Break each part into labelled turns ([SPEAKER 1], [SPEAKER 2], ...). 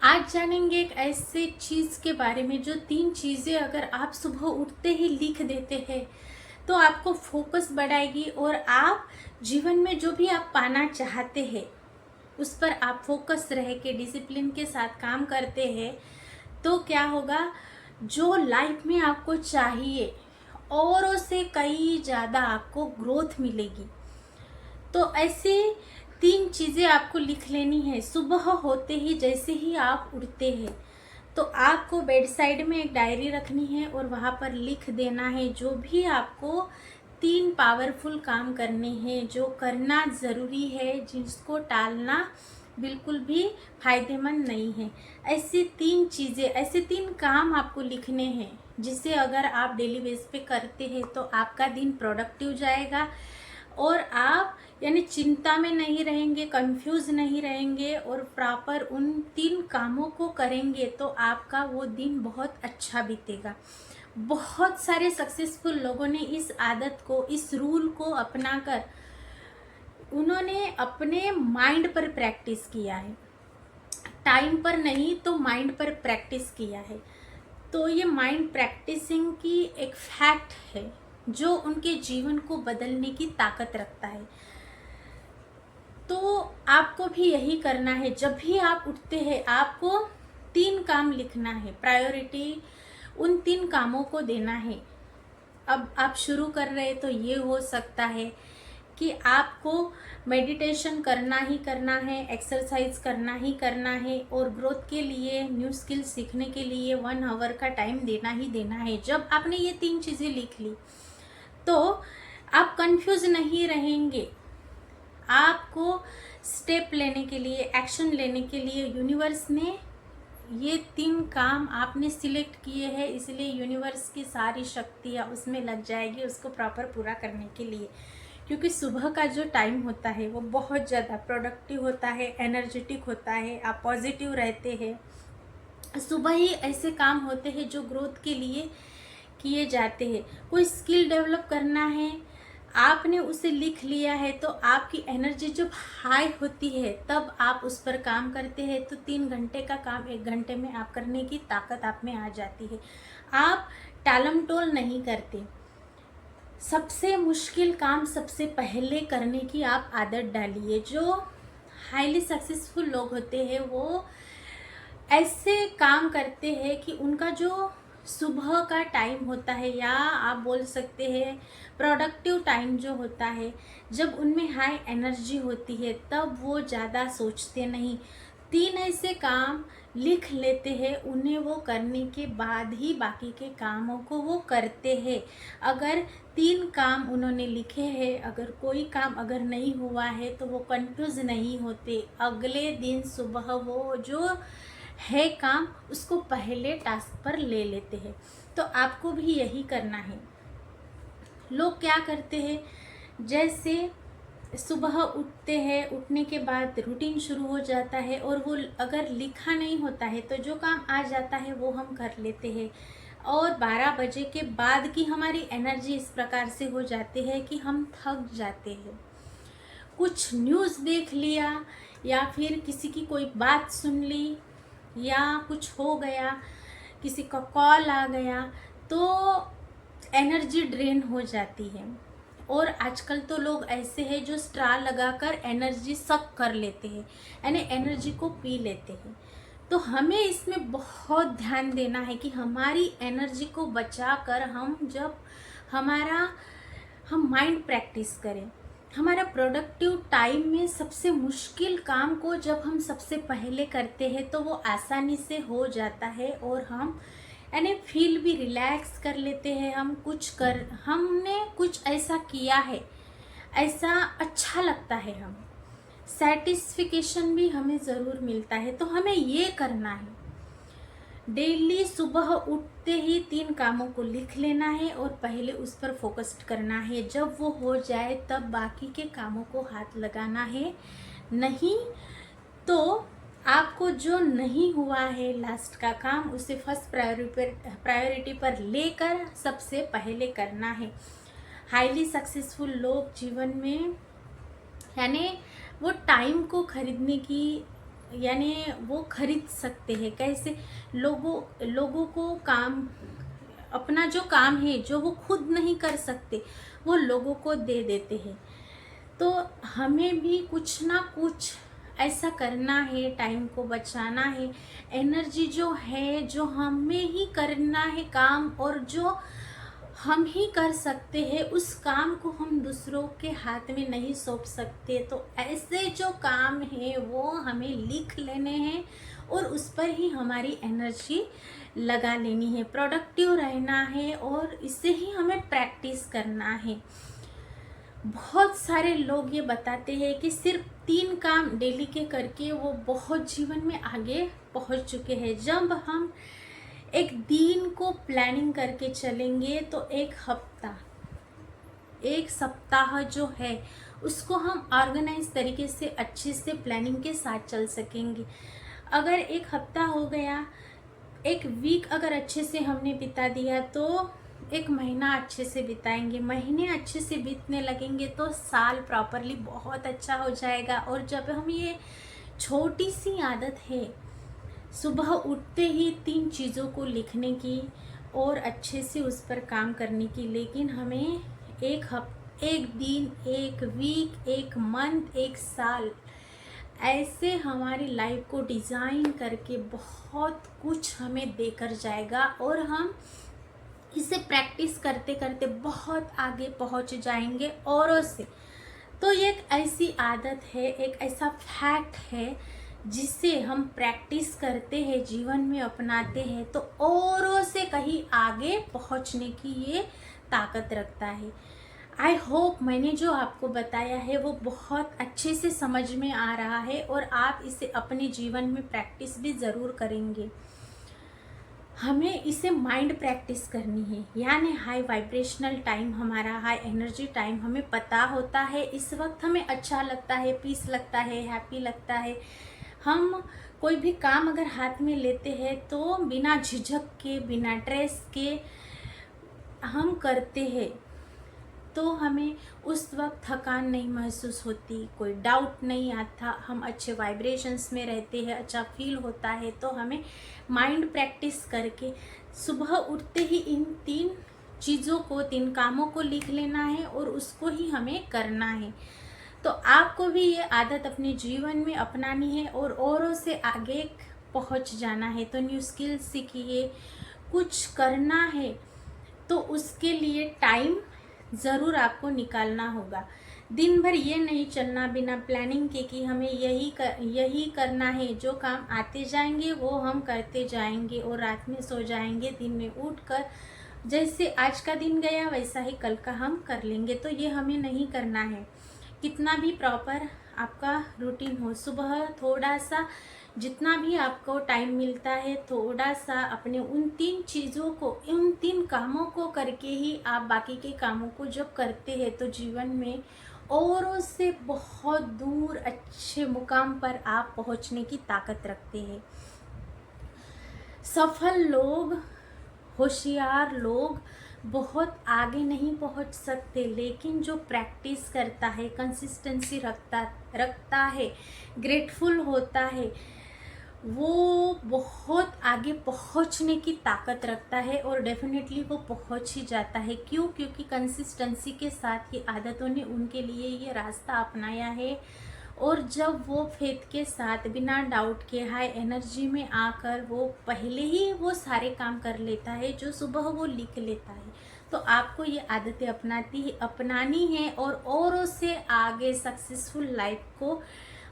[SPEAKER 1] आज जानेंगे एक ऐसे चीज़ के बारे में जो 3 चीज़ें अगर आप सुबह उठते ही लिख देते हैं तो आपको फोकस बढ़ाएगी और आप जीवन में जो भी आप पाना चाहते हैं उस पर आप फोकस रह के डिसिप्लिन के साथ काम करते हैं तो क्या होगा। जो लाइफ में आपको चाहिए औरों से कई ज़्यादा आपको ग्रोथ मिलेगी। तो ऐसे 3 चीज़ें आपको लिख लेनी है सुबह होते ही। जैसे ही आप उठते हैं तो आपको बेड साइड में एक डायरी रखनी है और वहाँ पर लिख देना है जो भी आपको 3 पावरफुल काम करने हैं, जो करना ज़रूरी है, जिसको टालना बिल्कुल भी फायदेमंद नहीं है। ऐसी 3 चीज़ें, ऐसे 3 काम आपको लिखने हैं जिसे अगर आप डेली बेस पे करते हैं तो आपका दिन प्रोडक्टिव जाएगा और आप यानी चिंता में नहीं रहेंगे, कंफ्यूज नहीं रहेंगे और प्रॉपर उन 3 कामों को करेंगे तो आपका वो दिन बहुत अच्छा बीतेगा। बहुत सारे सक्सेसफुल लोगों ने इस आदत को, इस रूल को अपनाकर उन्होंने अपने माइंड पर प्रैक्टिस किया है, टाइम पर नहीं तो माइंड पर प्रैक्टिस किया है। तो ये माइंड प्रैक्टिसिंग की एक फैक्ट है जो उनके जीवन को बदलने की ताकत रखता है। तो आपको भी यही करना है। जब भी आप उठते हैं आपको 3 काम लिखना है, प्रायोरिटी उन 3 कामों को देना है। अब आप शुरू कर रहे तो ये हो सकता है कि आपको मेडिटेशन करना ही करना है, एक्सरसाइज करना ही करना है और ग्रोथ के लिए, न्यू स्किल सीखने के लिए 1 आवर का टाइम देना ही देना है। जब आपने ये 3 चीज़ें लिख ली तो आप कंफ्यूज नहीं रहेंगे। आपको स्टेप लेने के लिए, एक्शन लेने के लिए यूनिवर्स ने ये 3 काम आपने सिलेक्ट किए हैं, इसलिए यूनिवर्स की सारी शक्तियाँ उसमें लग जाएगी उसको प्रॉपर पूरा करने के लिए। क्योंकि सुबह का जो टाइम होता है वो बहुत ज़्यादा प्रोडक्टिव होता है, एनर्जेटिक होता है, आप पॉजिटिव रहते हैं। सुबह ही ऐसे काम होते हैं जो ग्रोथ के लिए किए जाते हैं। कोई स्किल डेवलप करना है, आपने उसे लिख लिया है तो आपकी एनर्जी जब हाई होती है तब आप उस पर काम करते हैं तो 3 घंटे का काम 1 घंटे में आप करने की ताकत आप में आ जाती है। आप टालम टोल नहीं करते। सबसे मुश्किल काम सबसे पहले करने की आप आदत डालिए। जो हाईली सक्सेसफुल लोग होते हैं वो ऐसे काम करते हैं कि उनका जो सुबह का टाइम होता है या आप बोल सकते हैं प्रोडक्टिव टाइम जो होता है, जब उनमें हाई एनर्जी होती है तब वो ज़्यादा सोचते नहीं। 3 ऐसे काम लिख लेते हैं, उन्हें वो करने के बाद ही बाकी के कामों को वो करते हैं। अगर 3 काम उन्होंने लिखे हैं, अगर कोई काम अगर नहीं हुआ है तो वो कंफ्यूज नहीं होते। अगले दिन सुबह वो जो है काम उसको पहले टास्क पर ले लेते हैं। तो आपको भी यही करना है। लोग क्या करते हैं, जैसे सुबह उठते हैं, उठने के बाद रूटीन शुरू हो जाता है और वो अगर लिखा नहीं होता है तो जो काम आ जाता है वो हम कर लेते हैं और 12 बजे के बाद की हमारी एनर्जी इस प्रकार से हो जाती है कि हम थक जाते हैं। कुछ न्यूज़ देख लिया या फिर किसी की कोई बात सुन ली या कुछ हो गया, किसी का कॉल आ गया तो एनर्जी ड्रेन हो जाती है। और आजकल तो लोग ऐसे हैं जो स्ट्रा लगाकर एनर्जी सक कर लेते हैं, यानी एनर्जी को पी लेते हैं। तो हमें इसमें बहुत ध्यान देना है कि हमारी एनर्जी को बचाकर हम माइंड प्रैक्टिस करें। हमारा प्रोडक्टिव टाइम में सबसे मुश्किल काम को जब हम सबसे पहले करते हैं तो वो आसानी से हो जाता है और हम यानी फील भी रिलैक्स कर लेते हैं। हमने कुछ ऐसा किया है, ऐसा अच्छा लगता है, हम सेटिस्फिकेशन भी हमें ज़रूर मिलता है। तो हमें ये करना है, डेली सुबह उठते ही 3 कामों को लिख लेना है और पहले उस पर फोकस्ड करना है। जब वो हो जाए तब बाकी के कामों को हाथ लगाना है। नहीं तो आपको जो नहीं हुआ है लास्ट का काम उसे फर्स्ट प्रायोरिटी पर लेकर सबसे पहले करना है। हाईली सक्सेसफुल लोग जीवन में यानी वो टाइम को खरीदने की यानी वो खरीद सकते हैं। कैसे? लोगों को काम, अपना जो काम है जो वो खुद नहीं कर सकते वो लोगों को दे देते हैं। तो हमें भी कुछ ना कुछ ऐसा करना है, टाइम को बचाना है, एनर्जी जो है जो हमें ही करना है काम, और जो हम ही कर सकते हैं उस काम को हम दूसरों के हाथ में नहीं सौंप सकते। तो ऐसे जो काम है वो हमें लिख लेने हैं और उस पर ही हमारी एनर्जी लगा लेनी है, प्रोडक्टिव रहना है, और इसे ही हमें प्रैक्टिस करना है। बहुत सारे लोग ये बताते हैं कि सिर्फ 3 काम डेली के करके वो बहुत जीवन में आगे पहुंच चुके हैं। जब हम एक दिन को प्लानिंग करके चलेंगे तो एक सप्ताह जो है उसको हम ऑर्गेनाइज तरीके से अच्छे से प्लानिंग के साथ चल सकेंगे। अगर एक हफ्ता हो गया, एक वीक अगर अच्छे से हमने बिता दिया तो एक महीना अच्छे से बिताएंगे, महीने अच्छे से बीतने लगेंगे तो साल प्रॉपरली बहुत अच्छा हो जाएगा। और जब हम ये छोटी सी आदत है सुबह उठते ही 3 चीज़ों को लिखने की और अच्छे से उस पर काम करने की, लेकिन हमें एक दिन, एक वीक, एक मंथ, एक साल, ऐसे हमारी लाइफ को डिज़ाइन करके बहुत कुछ हमें देकर जाएगा और हम इसे प्रैक्टिस करते करते बहुत आगे पहुंच जाएंगे औरों से। तो ये एक ऐसी आदत है, एक ऐसा फैक्ट है जिसे हम प्रैक्टिस करते हैं, जीवन में अपनाते हैं तो औरों से कहीं आगे पहुंचने की ये ताकत रखता है। आई होप मैंने जो आपको बताया है वो बहुत अच्छे से समझ में आ रहा है और आप इसे अपने जीवन में प्रैक्टिस भी ज़रूर करेंगे। हमें इसे माइंड प्रैक्टिस करनी है, यानी हाई वाइब्रेशनल टाइम, हमारा हाई एनर्जी टाइम हमें पता होता है। इस वक्त हमें अच्छा लगता है, पीस लगता है, हैप्पी लगता है। हम कोई भी काम अगर हाथ में लेते हैं तो बिना झिझक के, बिना स्ट्रेस के हम करते हैं, तो हमें उस वक्त थकान नहीं महसूस होती, कोई डाउट नहीं आता, हम अच्छे वाइब्रेशंस में रहते हैं, अच्छा फील होता है। तो हमें माइंड प्रैक्टिस करके सुबह उठते ही इन 3 चीज़ों को, 3 कामों को लिख लेना है और उसको ही हमें करना है। तो आपको भी ये आदत अपने जीवन में अपनानी है और औरों से आगे पहुंच जाना है। तो न्यू स्किल सीखिए, कुछ करना है तो उसके लिए टाइम ज़रूर आपको निकालना होगा। दिन भर ये नहीं चलना बिना प्लानिंग के कि हमें यही करना है। जो काम आते जाएंगे वो हम करते जाएंगे और रात में सो जाएंगे, दिन में उठकर जैसे आज का दिन गया वैसा ही कल का हम कर लेंगे। तो ये हमें नहीं करना है। कितना भी प्रॉपर आपका रूटीन हो, सुबह थोड़ा सा, जितना भी आपको टाइम मिलता है, थोड़ा सा अपने उन 3 चीज़ों को, उन 3 कामों को करके ही आप बाकी के कामों को जब करते हैं तो जीवन में औरों से बहुत दूर अच्छे मुकाम पर आप पहुंचने की ताकत रखते हैं। सफल लोग, होशियार लोग बहुत आगे नहीं पहुंच सकते, लेकिन जो प्रैक्टिस करता है, कंसिस्टेंसी रखता है, ग्रेटफुल होता है, वो बहुत आगे पहुंचने की ताकत रखता है और डेफिनेटली वो पहुंच ही जाता है। क्यों? क्योंकि कंसिस्टेंसी के साथ ये आदतों ने उनके लिए ये रास्ता अपनाया है। और जब वो फेथ के साथ, बिना डाउट के, हाई एनर्जी में आकर वो पहले ही वो सारे काम कर लेता है जो सुबह वो लिख लेता है। तो आपको ये आदतें अपनानी है और औरों से आगे सक्सेसफुल लाइफ को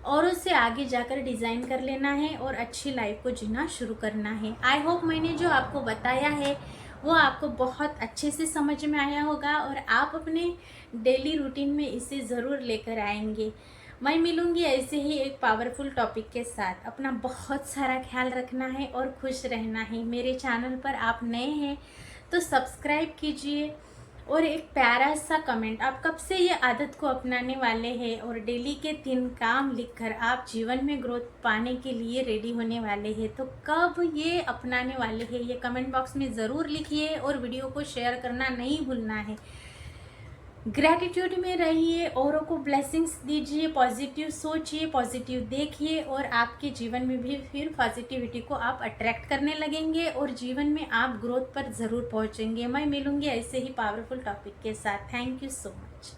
[SPEAKER 1] औरों से आगे जाकर डिज़ाइन कर लेना है और अच्छी लाइफ को जीना शुरू करना है। आई होप मैंने जो आपको बताया है वो आपको बहुत अच्छे से समझ में आया होगा और आप अपने डेली रूटीन में इसे ज़रूर लेकर आएंगे। मैं मिलूँगी ऐसे ही एक पावरफुल टॉपिक के साथ। अपना बहुत सारा ख्याल रखना है और खुश रहना है। मेरे चैनल पर आप नए हैं तो सब्सक्राइब कीजिए और एक प्यारा सा कमेंट, आप कब से ये आदत को अपनाने वाले हैं और डेली के 3 काम लिखकर आप जीवन में ग्रोथ पाने के लिए रेडी होने वाले हैं। तो कब ये अपनाने वाले हैं ये कमेंट बॉक्स में ज़रूर लिखिए और वीडियो को शेयर करना नहीं भूलना है। ग्रैटिट्यूड में रहिए, औरों को ब्लेसिंग्स दीजिए, पॉजिटिव सोचिए, पॉजिटिव देखिए, और आपके जीवन में भी फिर पॉजिटिविटी को आप अट्रैक्ट करने लगेंगे और जीवन में आप ग्रोथ पर ज़रूर पहुंचेंगे। मैं मिलूंगी ऐसे ही पावरफुल टॉपिक के साथ। Thank you so much.